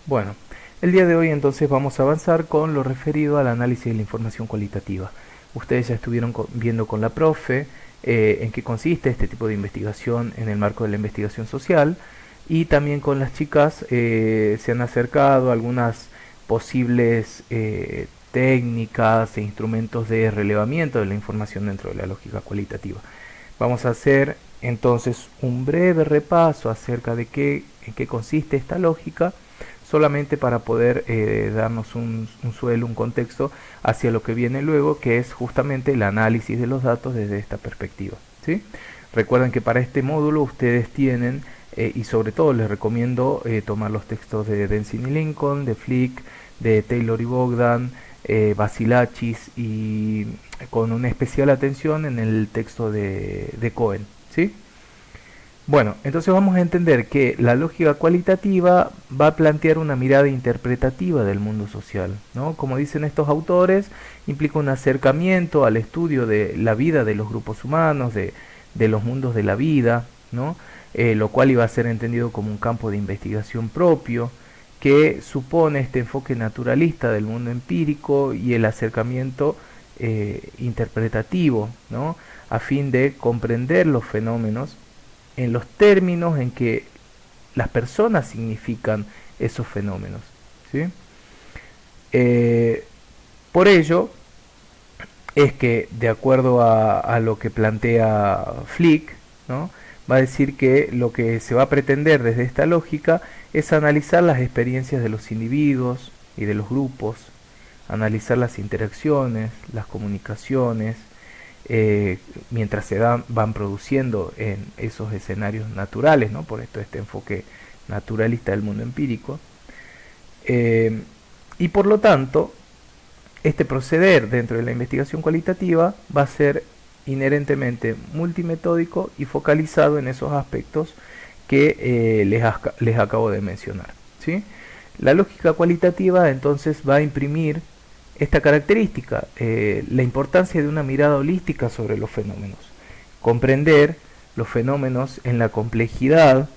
Bueno, el día de hoy entonces vamos a avanzar con lo referido al análisis de la información cualitativa. Ustedes ya estuvieron viendo con la profe en qué consiste este tipo de investigación en el marco de la investigación social, y también con las chicas se han acercado a algunas posibles técnicas e instrumentos de relevamiento de la información dentro de la lógica cualitativa. Vamos a hacer entonces un breve repaso acerca de en qué consiste esta lógica, solamente para poder darnos un suelo, un contexto hacia lo que viene luego, que es justamente el análisis de los datos desde esta perspectiva, ¿sí? Recuerden que para este módulo ustedes tienen, y sobre todo les recomiendo tomar los textos de Densini Lincoln, de Flick, de Taylor y Bogdan, Basilachis, y con una especial atención en el texto de Cohen, ¿sí? Bueno, entonces vamos a entender que la lógica cualitativa va a plantear una mirada interpretativa del mundo social, ¿no? Como dicen estos autores, implica un acercamiento al estudio de la vida de los grupos humanos, de los mundos de la vida, ¿no? Lo cual iba a ser entendido como un campo de investigación propio, que supone este enfoque naturalista del mundo empírico y el acercamiento interpretativo, ¿no? A fin de comprender los fenómenos en los términos en que las personas significan esos fenómenos, ¿sí? Eh, por ello es que, de acuerdo a lo que plantea Flick, ¿no?, va a decir que lo que se va a pretender desde esta lógica es analizar las experiencias de los individuos y de los grupos, analizar las interacciones, las comunicaciones, mientras van produciendo en esos escenarios naturales, ¿no? Por esto este enfoque naturalista del mundo empírico. Eh, y por lo tanto, este proceder dentro de la investigación cualitativa va a ser inherentemente multimetódico y focalizado en esos aspectos que les acabo de mencionar, ¿sí? La lógica cualitativa entonces va a imprimir esta característica, la importancia de una mirada holística sobre los fenómenos, comprender los fenómenos en la complejidad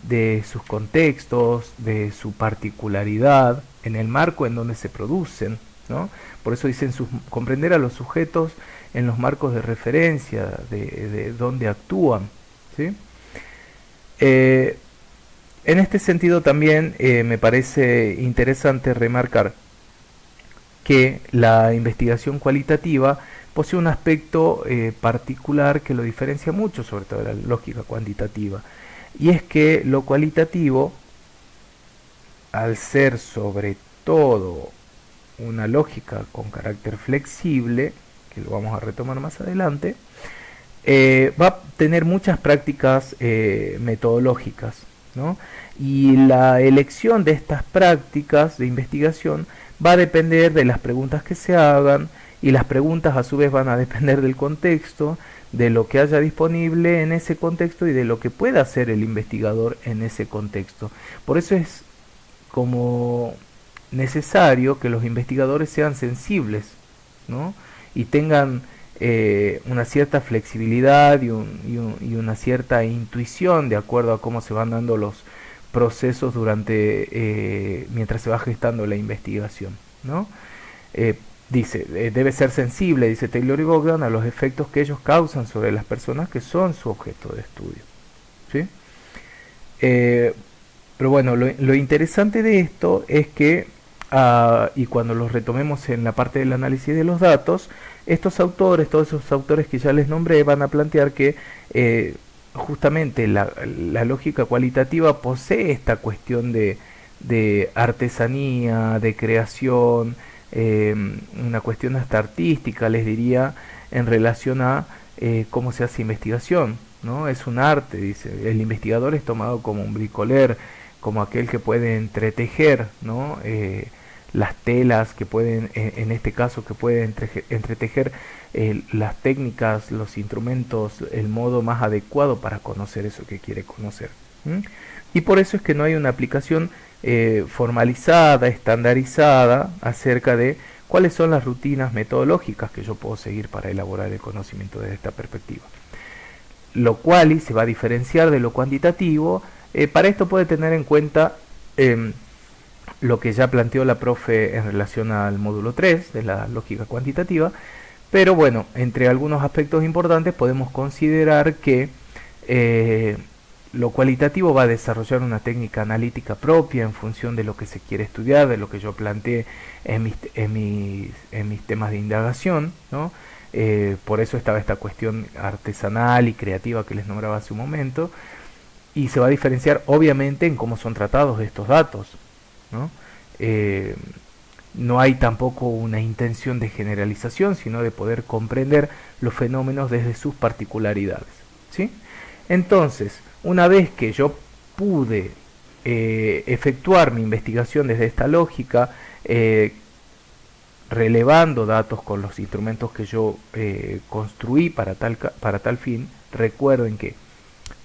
de sus contextos, de su particularidad, en el marco en donde se producen, ¿no? Por eso dicen comprender a los sujetos en los marcos de referencia, de donde actúan, ¿sí? En este sentido también me parece interesante remarcar que la investigación cualitativa posee un aspecto particular que lo diferencia mucho, sobre todo de la lógica cuantitativa, y es que lo cualitativo, al ser sobre todo una lógica con carácter flexible, que lo vamos a retomar más adelante, va a tener muchas prácticas metodológicas, ¿no? Y la elección de estas prácticas de investigación va a depender de las preguntas que se hagan, y las preguntas a su vez van a depender del contexto, de lo que haya disponible en ese contexto y de lo que pueda hacer el investigador en ese contexto. Por eso es como necesario que los investigadores sean sensibles, ¿no? Y tengan una cierta flexibilidad y una cierta intuición de acuerdo a cómo se van dando los procesos mientras se va gestando la investigación, ¿no? Dice, debe ser sensible, dice Taylor y Bogdan, a los efectos que ellos causan sobre las personas que son su objeto de estudio, ¿sí? Pero bueno, lo interesante de esto es que, y cuando los retomemos en la parte del análisis de los datos, estos autores, todos esos autores que ya les nombré, van a plantear que justamente la lógica cualitativa posee esta cuestión de artesanía, de creación, una cuestión hasta artística, les diría, en relación a cómo se hace investigación, ¿no? Es un arte, dice. El investigador es tomado como un bricoler, como aquel que puede entretejer, ¿no? Las telas, que pueden, en este caso, que puede entretejer las técnicas, los instrumentos, el modo más adecuado para conocer eso que quiere conocer. ¿Mm? Y por eso es que no hay una aplicación formalizada, estandarizada, acerca de cuáles son las rutinas metodológicas que yo puedo seguir para elaborar el conocimiento desde esta perspectiva. Lo cual se va a diferenciar de lo cuantitativo. Para esto puede tener en cuenta lo que ya planteó la profe en relación al módulo 3 de la lógica cuantitativa, pero bueno, entre algunos aspectos importantes podemos considerar que eh, lo cualitativo va a desarrollar una técnica analítica propia en función de lo que se quiere estudiar, de lo que yo planteé en mis temas de indagación, ¿no? Por eso estaba esta cuestión artesanal y creativa que les nombraba hace un momento, y se va a diferenciar obviamente en cómo son tratados estos datos, ¿no? Eh, no hay tampoco una intención de generalización, sino de poder comprender los fenómenos desde sus particularidades, ¿sí? Entonces, una vez que yo pude efectuar mi investigación desde esta lógica, relevando datos con los instrumentos que yo construí para tal fin, recuerden que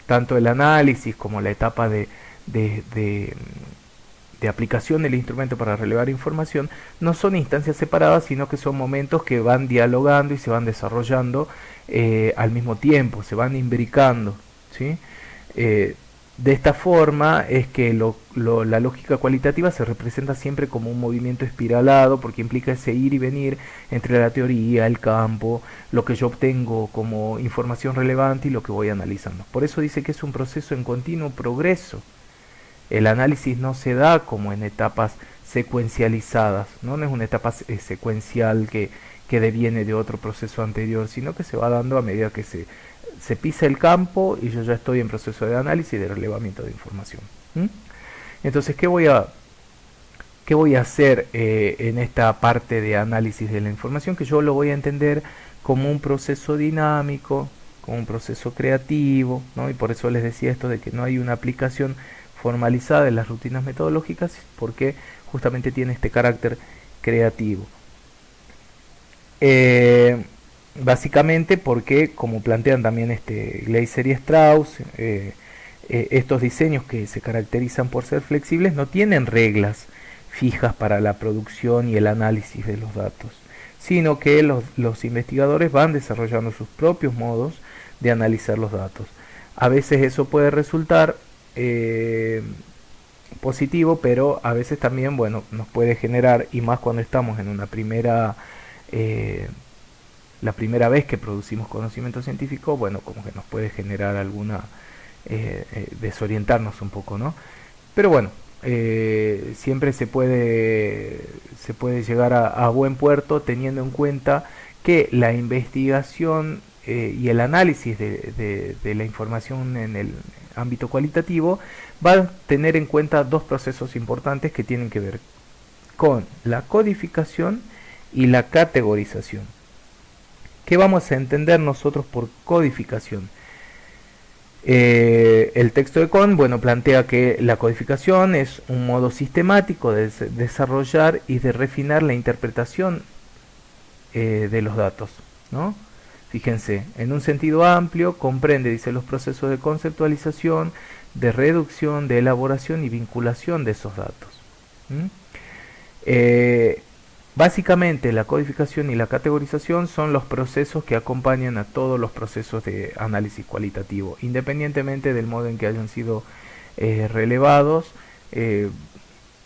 tanto el análisis como la etapa de, de, de aplicación del instrumento para relevar información no son instancias separadas, sino que son momentos que van dialogando y se van desarrollando al mismo tiempo, se van imbricando, ¿sí? De esta forma es que la lógica cualitativa se representa siempre como un movimiento espiralado, porque implica ese ir y venir entre la teoría, el campo, lo que yo obtengo como información relevante y lo que voy analizando. Por eso dice que es un proceso en continuo progreso. El análisis no se da como en etapas secuencializadas, no es una etapa secuencial que deviene de otro proceso anterior, sino que se va dando a medida que se pisa el campo y yo ya estoy en proceso de análisis y de relevamiento de información. ¿Mm? Entonces, ¿qué voy a hacer en esta parte de análisis de la información? Que yo lo voy a entender como un proceso dinámico, como un proceso creativo, ¿no? Y por eso les decía esto de que no hay una aplicación formalizada de las rutinas metodológicas, porque justamente tiene este carácter creativo. Básicamente porque, como plantean también Gleiser y Strauss, estos diseños que se caracterizan por ser flexibles no tienen reglas fijas para la producción y el análisis de los datos, sino que los investigadores van desarrollando sus propios modos de analizar los datos. A veces eso puede resultar positivo, pero a veces también, bueno, nos puede generar, y más cuando estamos en una la primera vez que producimos conocimiento científico, bueno, como que nos puede generar alguna desorientarnos un poco, ¿no? Pero bueno, siempre se puede llegar a buen puerto teniendo en cuenta que la investigación y el análisis de la información en el ámbito cualitativo va a tener en cuenta dos procesos importantes que tienen que ver con la codificación y la categorización. ¿Qué vamos a entender nosotros por codificación? El texto de Kohn, bueno, plantea que la codificación es un modo sistemático de desarrollar y de refinar la interpretación de los datos, ¿no? Fíjense, en un sentido amplio comprende, dice, los procesos de conceptualización, de reducción, de elaboración y vinculación de esos datos. Básicamente la codificación y la categorización son los procesos que acompañan a todos los procesos de análisis cualitativo, independientemente del modo en que hayan sido relevados.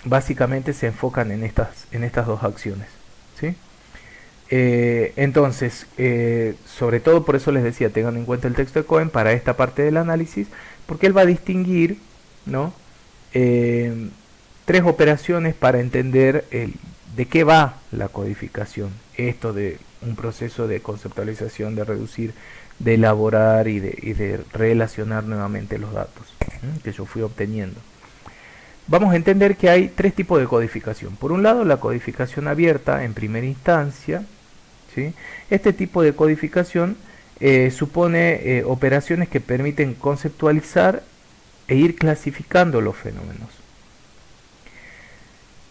Básicamente se enfocan en estas dos acciones, ¿sí? Entonces, sobre todo por eso les decía, tengan en cuenta el texto de Cohen para esta parte del análisis, porque él va a distinguir, ¿no? Tres operaciones para entender de qué va la codificación. Esto de un proceso de conceptualización, de reducir, de elaborar y de relacionar nuevamente los datos que yo fui obteniendo. Vamos a entender que hay tres tipos de codificación. Por un lado, la codificación abierta en primera instancia, ¿sí? Este tipo de codificación supone operaciones que permiten conceptualizar e ir clasificando los fenómenos.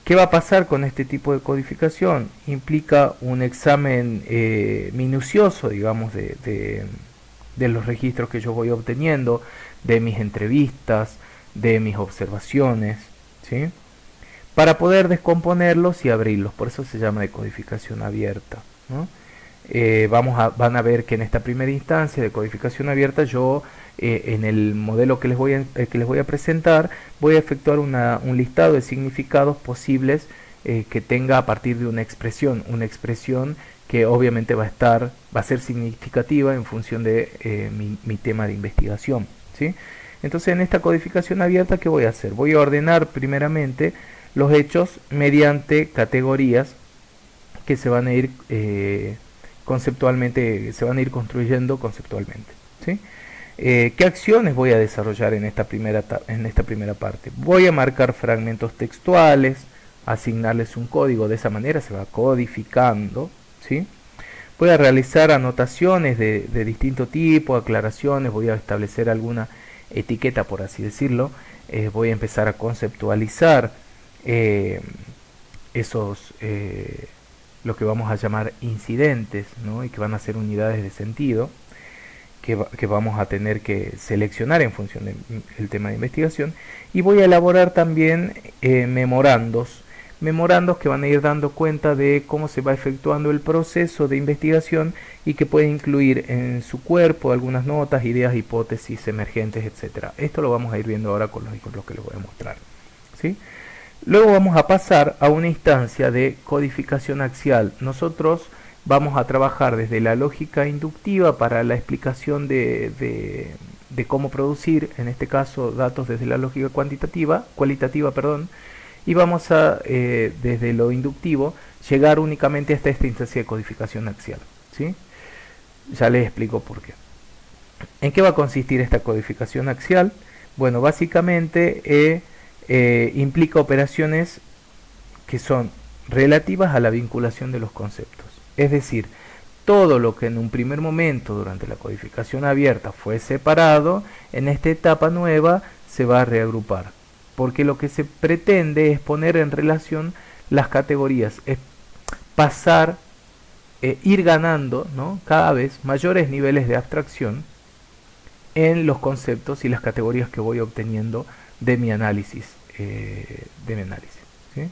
¿Qué va a pasar con este tipo de codificación? Implica un examen minucioso, digamos, de los registros que yo voy obteniendo, de mis entrevistas, de mis observaciones, ¿sí? Para poder descomponerlos y abrirlos. Por eso se llama de codificación abierta, ¿no? van a ver que en esta primera instancia de codificación abierta yo en el modelo que les voy a presentar voy a efectuar un listado de significados posibles que tenga a partir de una expresión que obviamente va a ser significativa en función de mi tema de investigación, ¿sí? Entonces en esta codificación abierta, ¿qué voy a hacer? Voy a ordenar primeramente los hechos mediante categorías que se van a ir conceptualmente, se van a ir construyendo conceptualmente, ¿sí? ¿Qué acciones voy a desarrollar en esta primera parte? Voy a marcar fragmentos textuales, asignarles un código, de esa manera se va codificando, ¿sí? Voy a realizar anotaciones de distinto tipo, aclaraciones, voy a establecer alguna etiqueta, por así decirlo, voy a empezar a conceptualizar esos, lo que vamos a llamar incidentes, ¿no? Y que van a ser unidades de sentido, que vamos a tener que seleccionar en función del tema de investigación, y voy a elaborar también memorandos que van a ir dando cuenta de cómo se va efectuando el proceso de investigación y que puede incluir en su cuerpo algunas notas, ideas, hipótesis emergentes, etcétera. Esto lo vamos a ir viendo ahora con los ejemplos que les voy a mostrar, ¿sí? Luego vamos a pasar a una instancia de codificación axial. Nosotros vamos a trabajar desde la lógica inductiva para la explicación de cómo producir, en este caso, datos desde la lógica cualitativa, y vamos a, desde lo inductivo, llegar únicamente hasta esta instancia de codificación axial, ¿sí? Ya les explico por qué. ¿En qué va a consistir esta codificación axial? Bueno, básicamente implica operaciones que son relativas a la vinculación de los conceptos. Es decir, todo lo que en un primer momento durante la codificación abierta fue separado, en esta etapa nueva se va a reagrupar. Porque lo que se pretende es poner en relación las categorías, es pasar, ir ganando, ¿no?, cada vez mayores niveles de abstracción en los conceptos y las categorías que voy obteniendo de mi análisis. ¿Sí?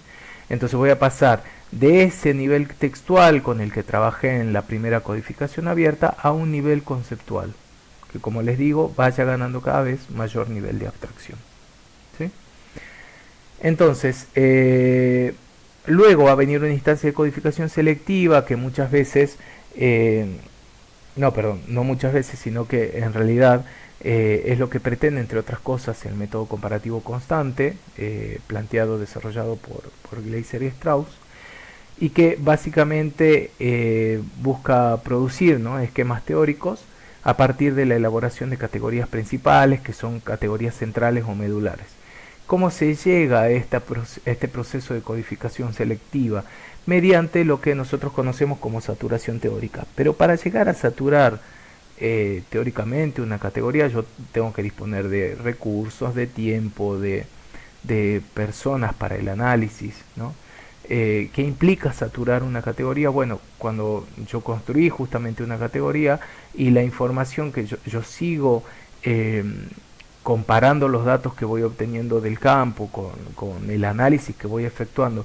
Entonces voy a pasar de ese nivel textual con el que trabajé en la primera codificación abierta a un nivel conceptual, que, como les digo, vaya ganando cada vez mayor nivel de abstracción, ¿sí? Entonces, luego va a venir una instancia de codificación selectiva que muchas veces, no muchas veces, sino que en realidad es lo que pretende, entre otras cosas, el método comparativo constante, desarrollado por Gleiser y Strauss, y que básicamente busca producir, ¿no?, esquemas teóricos a partir de la elaboración de categorías principales, que son categorías centrales o medulares. ¿Cómo se llega a este proceso de codificación selectiva? Mediante lo que nosotros conocemos como saturación teórica. Pero para llegar a saturar teóricamente una categoría, yo tengo que disponer de recursos, de tiempo, de personas para el análisis, ¿no? ¿Qué implica saturar una categoría? Bueno, cuando yo construí justamente una categoría y la información que yo sigo comparando los datos que voy obteniendo del campo con el análisis que voy efectuando,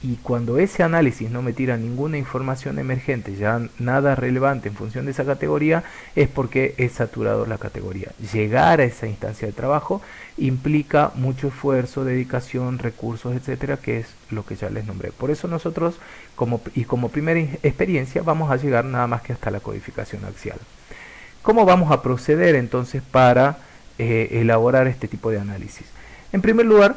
y cuando ese análisis no me tira ninguna información emergente, ya nada relevante en función de esa categoría, es porque he saturado la categoría. Llegar a esa instancia de trabajo implica mucho esfuerzo, dedicación, recursos, etcétera, que es lo que ya les nombré. Por eso nosotros, como primera experiencia, vamos a llegar nada más que hasta la codificación axial. ¿Cómo vamos a proceder entonces para elaborar este tipo de análisis? En primer lugar,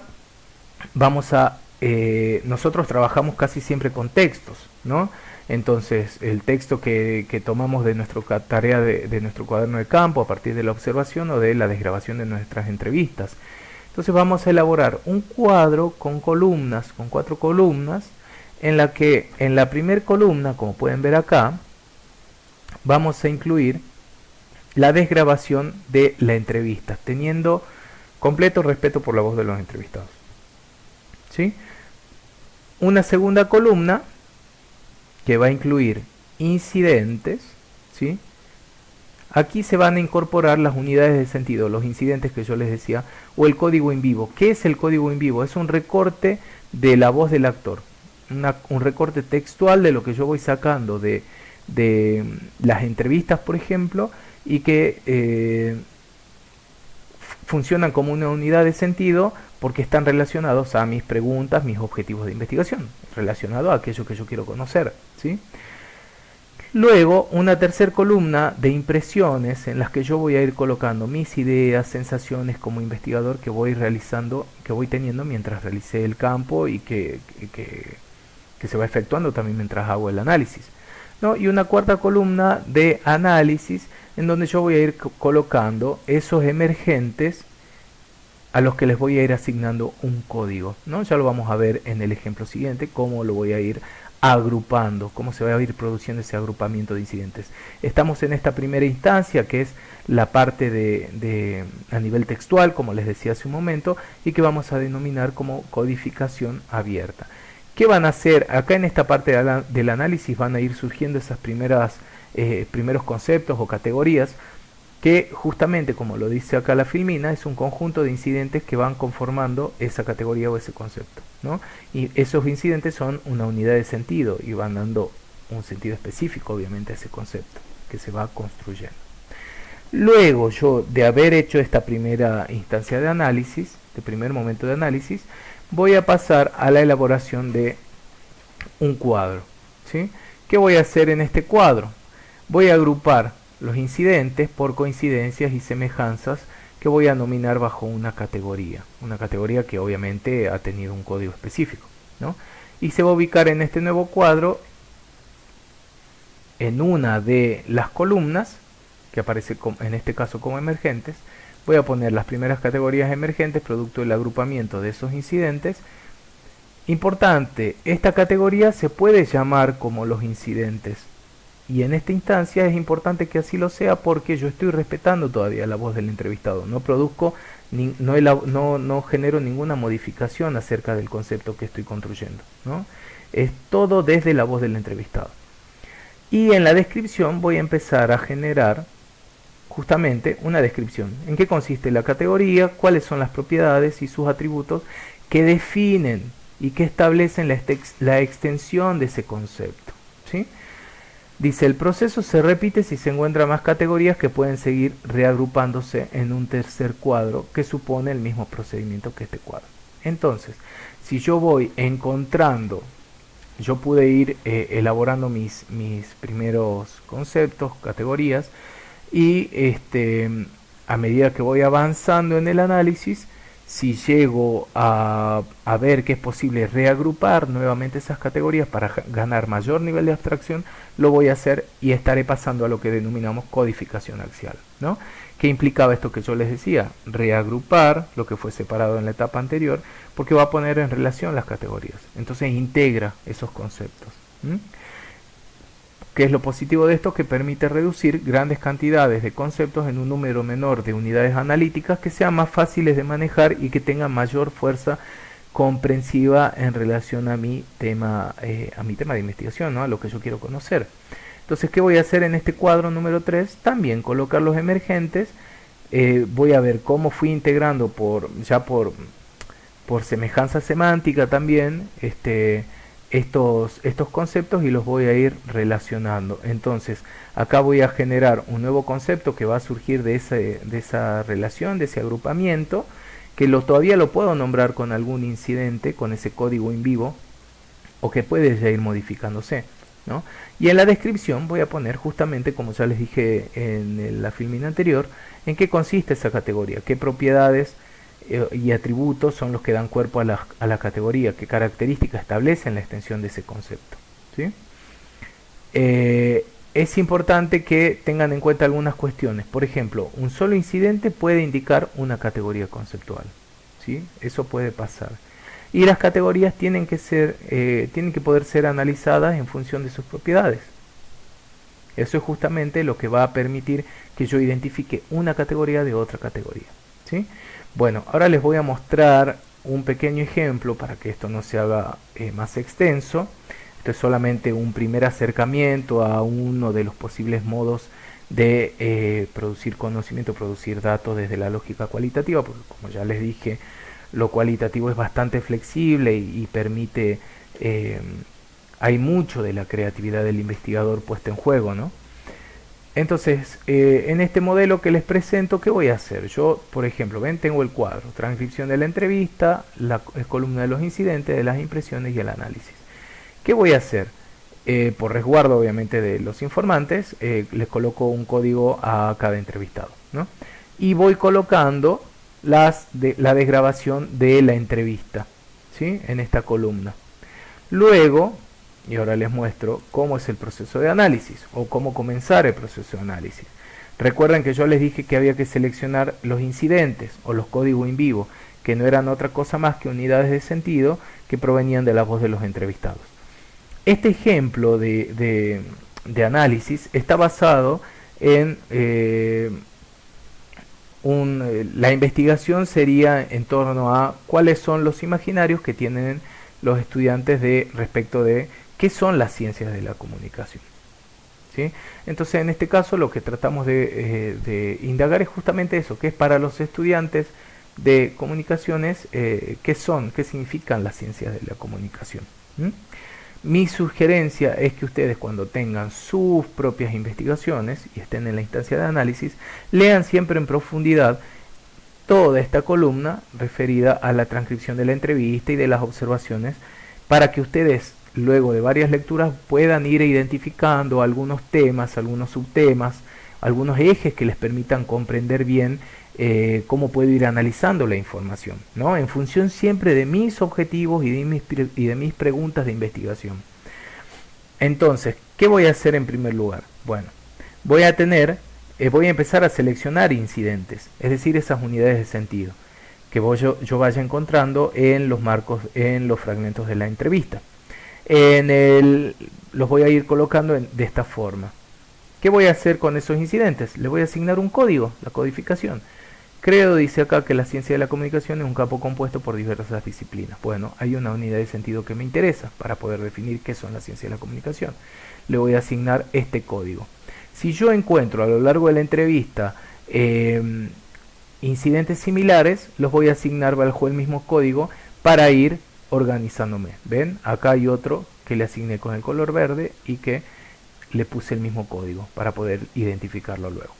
nosotros trabajamos casi siempre con textos, ¿no? Entonces, el texto que tomamos de nuestra tarea de nuestro cuaderno de campo a partir de la observación o de la desgrabación de nuestras entrevistas. Entonces vamos a elaborar un cuadro con columnas, con 4 columnas, en la que en la primera columna, como pueden ver acá, vamos a incluir la desgrabación de la entrevista, teniendo completo respeto por la voz de los entrevistados, ¿sí? Una segunda columna que va a incluir incidentes, ¿sí? Aquí se van a incorporar las unidades de sentido, los incidentes que yo les decía, o el código in vivo. ¿Qué es el código in vivo? Es un recorte de la voz del actor, un recorte textual de lo que yo voy sacando de de las entrevistas, por ejemplo, y que funcionan como una unidad de sentido porque están relacionados a mis preguntas, mis objetivos de investigación, relacionado a aquello que yo quiero conocer, ¿sí? Luego, una tercera columna de impresiones en las que yo voy a ir colocando mis ideas, sensaciones como investigador que voy realizando, que voy teniendo mientras realicé el campo y que se va efectuando también mientras hago el análisis, ¿no? Y una cuarta columna de análisis en donde yo voy a ir colocando esos emergentes a los que les voy a ir asignando un código, ¿no? Ya lo vamos a ver en el ejemplo siguiente, cómo lo voy a ir agrupando, cómo se va a ir produciendo ese agrupamiento de incidentes. Estamos en esta primera instancia, que es la parte a nivel textual, como les decía hace un momento, y que vamos a denominar como codificación abierta. ¿Qué van a hacer? Acá en esta parte del análisis van a ir surgiendo esas primeros conceptos o categorías que justamente, como lo dice acá la filmina, es un conjunto de incidentes que van conformando esa categoría o ese concepto, ¿no? Y esos incidentes son una unidad de sentido y van dando un sentido específico, obviamente, a ese concepto que se va construyendo. Luego yo, de haber hecho esta primera instancia de análisis, de primer momento de análisis, voy a pasar a la elaboración de un cuadro, ¿sí? ¿Qué voy a hacer en este cuadro? Voy a agrupar los incidentes por coincidencias y semejanzas que voy a nominar bajo una categoría que obviamente ha tenido un código específico, ¿no? Y se va a ubicar en este nuevo cuadro en una de las columnas que aparece en este caso como emergentes. Voy a poner las primeras categorías emergentes producto del agrupamiento de esos incidentes. Importante, esta categoría se puede llamar como los incidentes, y en esta instancia es importante que así lo sea porque yo estoy respetando todavía la voz del entrevistado. No produzco, no genero ninguna modificación acerca del concepto que estoy construyendo, ¿no? Es todo desde la voz del entrevistado. Y en la descripción voy a empezar a generar justamente una descripción. ¿En qué consiste la categoría? ¿Cuáles son las propiedades y sus atributos que definen y que establecen la extensión de ese concepto? ¿Sí? Dice, el proceso se repite si se encuentran más categorías que pueden seguir reagrupándose en un tercer cuadro que supone el mismo procedimiento que este cuadro. Entonces, si yo voy encontrando, yo pude ir elaborando mis primeros conceptos, categorías, y a medida que voy avanzando en el análisis, si llego a ver que es posible reagrupar nuevamente esas categorías para ganar mayor nivel de abstracción, lo voy a hacer y estaré pasando a lo que denominamos codificación axial, ¿no? ¿Qué implicaba esto que yo les decía? Reagrupar lo que fue separado en la etapa anterior, porque va a poner en relación las categorías. Entonces integra esos conceptos. ¿Qué es lo positivo de esto? Que permite reducir grandes cantidades de conceptos en un número menor de unidades analíticas que sean más fáciles de manejar y que tengan mayor fuerza comprensiva en relación a mi tema de investigación, ¿no? A lo que yo quiero conocer. Entonces, ¿qué voy a hacer en este cuadro número 3? También colocar los emergentes. Voy a ver cómo fui integrando por semejanza semántica también estos conceptos y los voy a ir relacionando. Entonces acá voy a generar un nuevo concepto que va a surgir de esa relación, de ese agrupamiento, que todavía lo puedo nombrar con algún incidente, con ese código in vivo, o que puede ya ir modificándose, ¿no? Y en la descripción voy a poner justamente, como ya les dije en la filmina anterior, en qué consiste esa categoría, qué propiedades y atributos son los que dan cuerpo a la categoría, qué características establecen la extensión de ese concepto, ¿sí? Es importante que tengan en cuenta algunas cuestiones. Por ejemplo, un solo incidente puede indicar una categoría conceptual, ¿sí? Eso puede pasar. Y las categorías tienen que poder ser analizadas en función de sus propiedades. Eso es justamente lo que va a permitir que yo identifique una categoría de otra categoría, ¿sí? Bueno, ahora les voy a mostrar un pequeño ejemplo para que esto no se haga más extenso. Esto es solamente un primer acercamiento a uno de los posibles modos de producir conocimiento, producir datos desde la lógica cualitativa, porque como ya les dije, lo cualitativo es bastante flexible y permite hay mucho de la creatividad del investigador puesta en juego, ¿no? Entonces, en este modelo que les presento, ¿qué voy a hacer? Yo, por ejemplo, ven, tengo el cuadro, transcripción de la entrevista, la columna de los incidentes, de las impresiones y el análisis. ¿Qué voy a hacer? Por resguardo, obviamente, de los informantes, les coloco un código a cada entrevistado, ¿no? Y voy colocando la desgrabación de la entrevista, ¿sí? En esta columna. Luego, y ahora les muestro cómo es el proceso de análisis o cómo comenzar el proceso de análisis. Recuerden que yo les dije que había que seleccionar los incidentes o los códigos in vivo, que no eran otra cosa más que unidades de sentido que provenían de la voz de los entrevistados. Este ejemplo de análisis está basado en la investigación sería en torno a cuáles son los imaginarios que tienen los estudiantes respecto de qué son las ciencias de la comunicación. ¿Sí? Entonces, en este caso, lo que tratamos de indagar es justamente eso, que es para los estudiantes de comunicaciones, qué significan las ciencias de la comunicación. ¿Mm? Mi sugerencia es que ustedes, cuando tengan sus propias investigaciones y estén en la instancia de análisis, lean siempre en profundidad toda esta columna referida a la transcripción de la entrevista y de las observaciones, para que ustedes, luego de varias lecturas, puedan ir identificando algunos temas, algunos subtemas, algunos ejes que les permitan comprender bien cómo puedo ir analizando la información, ¿no? En función siempre de mis objetivos y de mis preguntas de investigación. Entonces, ¿qué voy a hacer en primer lugar? Bueno, voy a empezar a seleccionar incidentes, es decir, esas unidades de sentido que yo vaya encontrando en los marcos, en los fragmentos de la entrevista. Los voy a ir colocando de esta forma. ¿Qué voy a hacer con esos incidentes? Le voy a asignar un código, la codificación. Creo, dice acá, que la ciencia de la comunicación es un campo compuesto por diversas disciplinas. Bueno, hay una unidad de sentido que me interesa para poder definir qué son las ciencias de la comunicación. Le voy a asignar este código. Si yo encuentro a lo largo de la entrevista incidentes similares, los voy a asignar bajo el mismo código para ir organizándome. ¿Ven? Acá hay otro que le asigné con el color verde y que le puse el mismo código para poder identificarlo luego.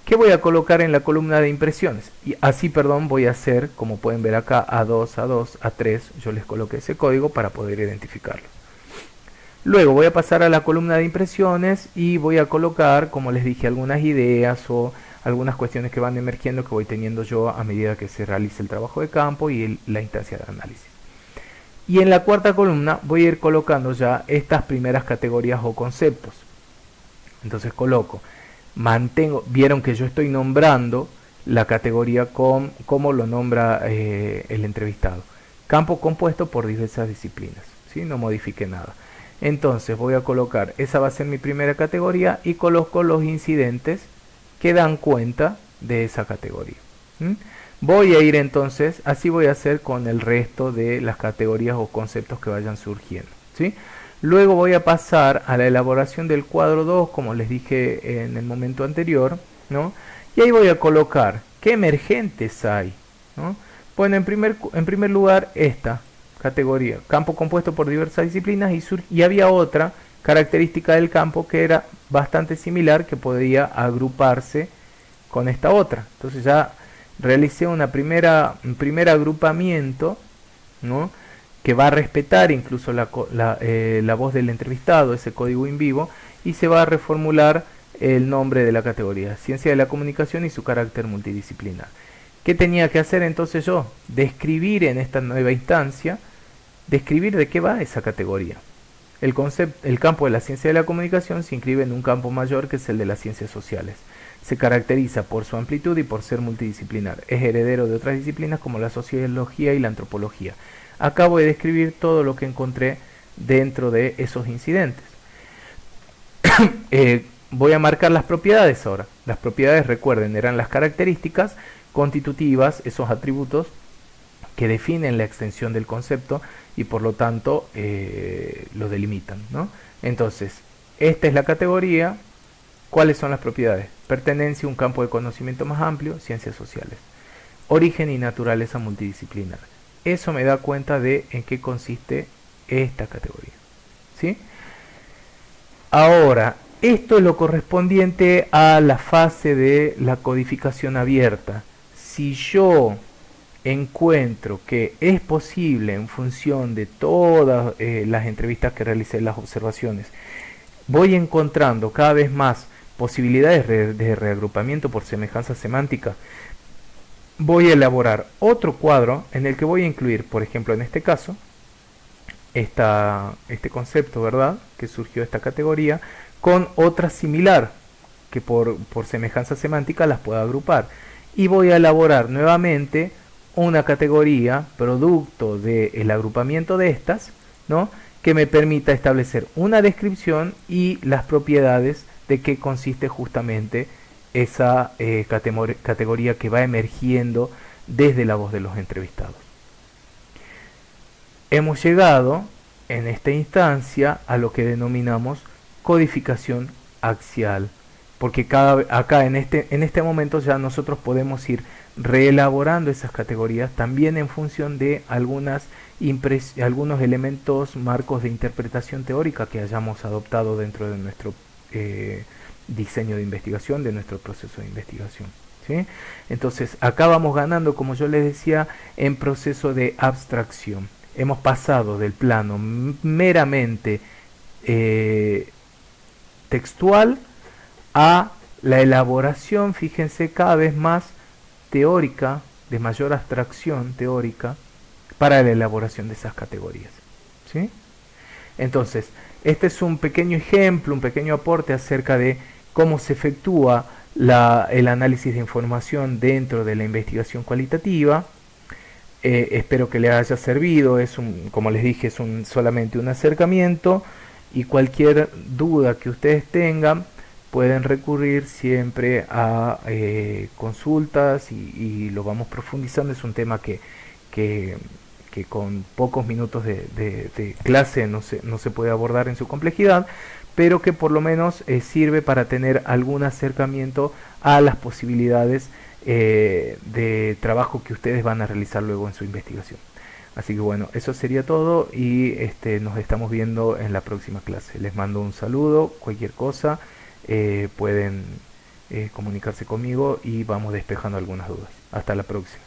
¿Qué voy a colocar en la columna de impresiones? Y así, voy a hacer, como pueden ver acá, A2, A2, A3, yo les coloqué ese código para poder identificarlo. Luego voy a pasar a la columna de impresiones y voy a colocar, como les dije, algunas ideas o algunas cuestiones que van emergiendo que voy teniendo yo a medida que se realice el trabajo de campo y la instancia de análisis. Y en la cuarta columna voy a ir colocando ya estas primeras categorías o conceptos. Entonces vieron que yo estoy nombrando la categoría como lo nombra el entrevistado. Campo compuesto por diversas disciplinas, ¿sí? No modifique nada. Entonces voy a colocar, esa va a ser mi primera categoría y coloco los incidentes que dan cuenta de esa categoría. Voy a ir entonces, así voy a hacer con el resto de las categorías o conceptos que vayan surgiendo, ¿sí? Luego voy a pasar a la elaboración del cuadro 2, como les dije en el momento anterior, ¿no? Y ahí voy a colocar qué emergentes hay, ¿no? Bueno, en primer lugar esta categoría, campo compuesto por diversas disciplinas, y había otra característica del campo que era bastante similar, que podía agruparse con esta otra. Entonces ya realicé un primer agrupamiento, ¿no? Que va a respetar incluso la voz del entrevistado, ese código in vivo, y se va a reformular el nombre de la categoría, Ciencia de la Comunicación y su carácter multidisciplinar. ¿Qué tenía que hacer entonces yo? Describir en esta nueva instancia, describir de qué va esa categoría. El campo de la ciencia de la comunicación se inscribe en un campo mayor que es el de las ciencias sociales. Se caracteriza por su amplitud y por ser multidisciplinar. Es heredero de otras disciplinas como la sociología y la antropología. Acabo de describir todo lo que encontré dentro de esos incidentes. Voy a marcar las propiedades ahora. Las propiedades, recuerden, eran las características constitutivas, esos atributos que definen la extensión del concepto y por lo tanto lo delimitan, ¿no? Entonces, esta es la categoría. ¿Cuáles son las propiedades? Pertenencia a un campo de conocimiento más amplio, ciencias sociales. Origen y naturaleza multidisciplinar. Eso me da cuenta de en qué consiste esta categoría, ¿sí? Ahora, esto es lo correspondiente a la fase de la codificación abierta. Si yo encuentro que es posible, en función de todas las entrevistas que realicé, las observaciones, voy encontrando cada vez más posibilidades de reagrupamiento por semejanza semántica, voy a elaborar otro cuadro en el que voy a incluir, por ejemplo, en este caso, este concepto, ¿verdad? Que surgió esta categoría, con otra similar, que por semejanza semántica las pueda agrupar. Y voy a elaborar nuevamente una categoría, producto del agrupamiento de estas, ¿no? Que me permita establecer una descripción y las propiedades de qué consiste justamente esa categoría que va emergiendo desde la voz de los entrevistados. Hemos llegado en esta instancia a lo que denominamos codificación axial, porque acá en este momento ya nosotros podemos ir reelaborando esas categorías también en función de algunos elementos, marcos de interpretación teórica que hayamos adoptado dentro de nuestro diseño de investigación, de nuestro proceso de investigación, ¿sí? Entonces acá vamos ganando, como yo les decía, en proceso de abstracción. Hemos pasado del plano meramente textual a la elaboración, fíjense, cada vez más teórica, de mayor abstracción teórica, para la elaboración de esas categorías, ¿sí? Entonces, este es un pequeño ejemplo, un pequeño aporte acerca de cómo se efectúa el análisis de información dentro de la investigación cualitativa. Espero que les haya servido. Como les dije, es solamente un acercamiento, y cualquier duda que ustedes tengan pueden recurrir siempre a consultas, y lo vamos profundizando. Es un tema que con pocos minutos de clase no se puede abordar en su complejidad, pero que por lo menos sirve para tener algún acercamiento a las posibilidades de trabajo que ustedes van a realizar luego en su investigación. Así que bueno, eso sería todo, y nos estamos viendo en la próxima clase. Les mando un saludo. Cualquier cosa pueden comunicarse conmigo y vamos despejando algunas dudas. Hasta la próxima.